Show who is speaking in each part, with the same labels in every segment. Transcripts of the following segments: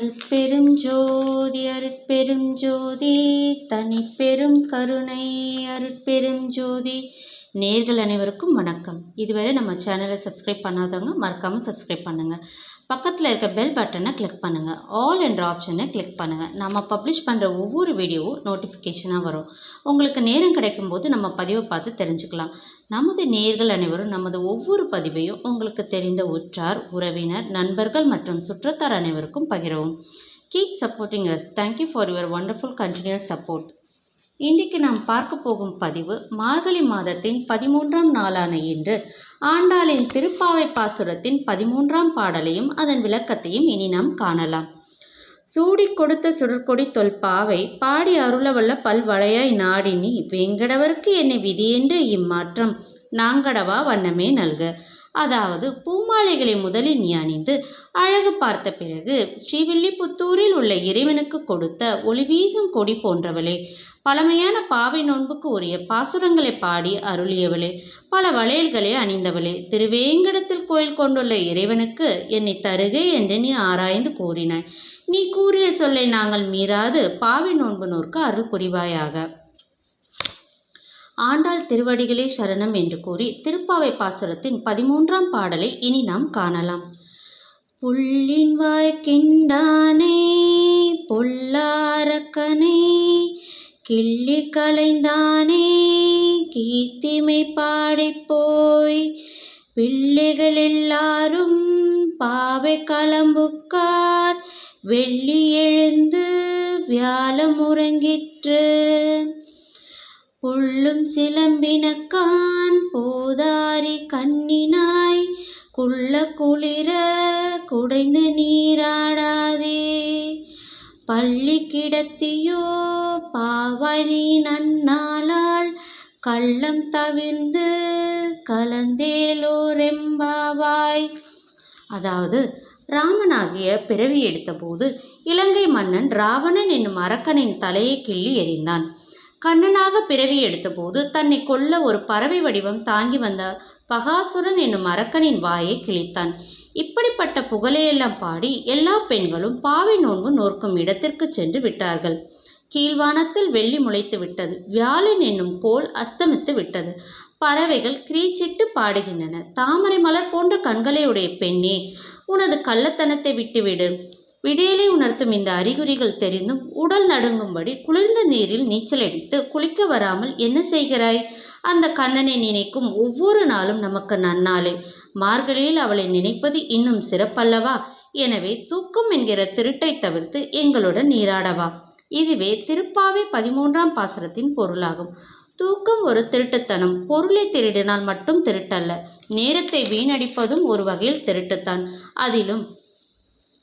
Speaker 1: அருட்பெரும் ஜோதி அருட்பெரும் ஜோதி தனிப்பெரும் கருணை அருட்பெரும் ஜோதி. நேர்கள் அனைவருக்கும் வணக்கம். இதுவரை நம்ம சேனலை சப்ஸ்கிரைப் பண்ணாதவங்க மறக்காமல் சப்ஸ்கிரைப் பண்ணுங்கள். பக்கத்தில் இருக்க பெல் பட்டனை கிளிக் பண்ணுங்கள். ஆல் என்ற ஆப்ஷனை கிளிக் பண்ணுங்கள். நம்ம பப்ளிஷ் பண்ணுற ஒவ்வொரு வீடியோவும் நோட்டிஃபிகேஷனாக வரும். உங்களுக்கு நேரம் கிடைக்கும்போது நம்ம பதிவை பார்த்து தெரிஞ்சுக்கலாம். நமது நேர்கள் அனைவரும் நமது ஒவ்வொரு பதிவையும் உங்களுக்கு தெரிந்த உற்றார், உறவினர், நண்பர்கள் மற்றும் சுற்றத்தார் அனைவருக்கும் பகிரவும். Keep supporting us. Thank you for your wonderful continuous support. இன்றைக்கு நாம் பார்க்க போகும் பதிவு மார்கழி மாதத்தின் 13ஆம் நாளான இன்று ஆண்டாளின் திருப்பாவை பாசுரத்தின் 13ஆம் பாடலையும் அதன் விளக்கத்தையும் இனி நாம் காணலாம். சூடி கொடுத்த சுடற்கொடி தொல்பாவை பாடி அருளவல்ல பல்வளையாய் நாடினி வேங்கடவர்க்கு என்னை விதியென்று இம்மாற்றம் நாங்கடவா வண்ணமே நல்க. அதாவது பூமாலைகளை முதலில் நீ அணிந்து அழகு பார்த்த பிறகு ஸ்ரீவில்லிபுத்தூரில் உள்ள இறைவனுக்கு கொடுத்த ஒளி வீசும் கொடி போன்றவளே, பழமையான பாவை நோன்புக்கு உரிய பாசுரங்களை பாடி அருளியவளே, பல வளையல்களை அணிந்தவளே, திருவேங்கடத்தில் கோயில் கொண்டுள்ள இறைவனுக்கு என்னை தருகை என்று நீ ஆராய்ந்து கூறினாய். நீ கூறிய சொல்லை நாங்கள் மீறாது பாவை நோன்பு நோர்க்கு அருள் புரிவாயாக. ஆண்டாள் திருவடிகளே சரணம் என்று கூறி திருப்பாவை பாசுரத்தின் 13ஆம் பாடலை இனி நாம் காணலாம். புள்ளின் வாய்க்கிண்டானே பொல்லாரக்கனை கிள்ளி களைந்தானே கீர்த்திமை பாடிப்போய் பிள்ளைகள் எல்லாரும் பாவை களம்புக்கார் வெள்ளி எழுந்து வியாழம் உறங்கிற்று. புள்ளும் சிலம்பினக்கான் போதாரி கண்ணினாய் குள்ள குளிர குடைந்து நீராடாதே. பள்ளி கிடத்தியோ பாவாய் நீ நன்னாளால் கள்ளம் தவிர்ந்து கலந்தேலோரெம்பாவாய். அதாவது ராமனாகிய பிறவி எடுத்தபோது இலங்கை மன்னன் ராவணன் என்னும் அரக்கனின் தலையை கிள்ளி எறிந்தான். கண்ணனாக பிறவி எடுத்தபோது தன்னை கொல்ல ஒரு பறவை வடிவம் தாங்கி வந்த பகாசுரன் என்னும் அரக்கனின் வாயை கிழித்தான். இப்படிப்பட்ட புகழையெல்லாம் பாடி எல்லா பெண்களும் பாவை நோன்பு நோர்க்கும் இடத்திற்கு சென்று விட்டார்கள். கீழ்வானத்தில் வெள்ளி முளைத்து விட்டது. வியாழன் என்னும் கோல் அஸ்தமித்து விட்டது. பறவைகள் கிரீச்சிட்டு பாடுகின்றன. தாமரை மலர் போன்ற கண்களை உடைய பெண்ணே, உனது கள்ளத்தனத்தை விட்டுவிடு. விடியலை உணர்த்தும் இந்த அறிகுறிகள் தெரிந்தும் உடல் நடுங்கும்படி குளிர்ந்த நீரில் நீச்சல் அடித்து குளிக்க வராமல் என்ன செய்கிறாய்? அந்த கண்ணனை நினைக்கும் ஒவ்வொரு நாளும் நமக்கு நன்னாளே. மார்கழியில் அவளை நினைப்பது இன்னும் சிறப்பல்லவா? எனவே தூக்கம் என்கிற திருட்டை தவிர்த்து எங்களுடன் நீராடவா. இதுவே திருப்பாவை 13ஆம் பாசுரத்தின் பொருளாகும். தூக்கம் ஒரு திருட்டுத்தனம். பொருளை திருடினால் மட்டும் திருட்டல்ல, நேரத்தை வீணடிப்பதும் ஒரு வகையில் திருட்டுத்தான். அதிலும்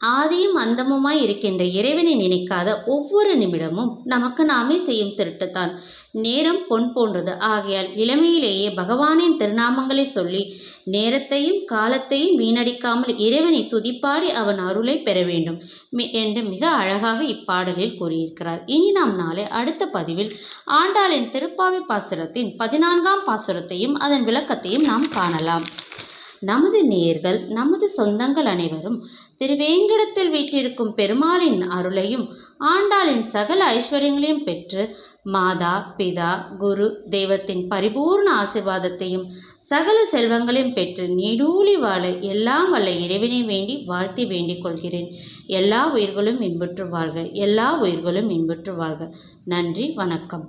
Speaker 1: ஆதியும் அந்தமுமாய் இருக்கின்ற இறைவனை நினைக்காத ஒவ்வொரு நிமிடமும் நமக்கு நாமே செய்யும் திருட்டுத்தான். நேரம் பொன் போன்றது. ஆகையால் இளமையிலேயே பகவானின் திருநாமங்களை சொல்லி நேரத்தையும் காலத்தையும் வீணடிக்காமல் இறைவனை துதிப்பாடி அவன் அருளை பெற வேண்டும் என்று மிக அழகாக இப்பாடலில் கூறியிருக்கிறார். இனி நாம் நாளை அடுத்த பதிவில் ஆண்டாளின் திருப்பாவை பாசுரத்தின் 14ஆம் பாசுரத்தையும் அதன் விளக்கத்தையும் நாம் காணலாம். நமது நேயர்கள், நமது சொந்தங்கள் அனைவரும் திருவேங்கடத்தில் வீற்றிருக்கும் பெருமாளின் அருளையும் ஆண்டாளின் சகல ஐஸ்வர்யங்களையும் பெற்று மாதா, பிதா, குரு தெய்வத்தின் பரிபூர்ண ஆசீர்வாதத்தையும் சகல செல்வங்களையும் பெற்று நீடூழி வாழ எல்லாம் வல்ல இறைவனை வேண்டி வாழ்த்தி வேண்டிக் கொள்கிறேன். எல்லா உயிர்களும் இன்புற்று வாழ்க. எல்லா உயிர்களும் இன்புற்று வாழ்க. நன்றி, வணக்கம்.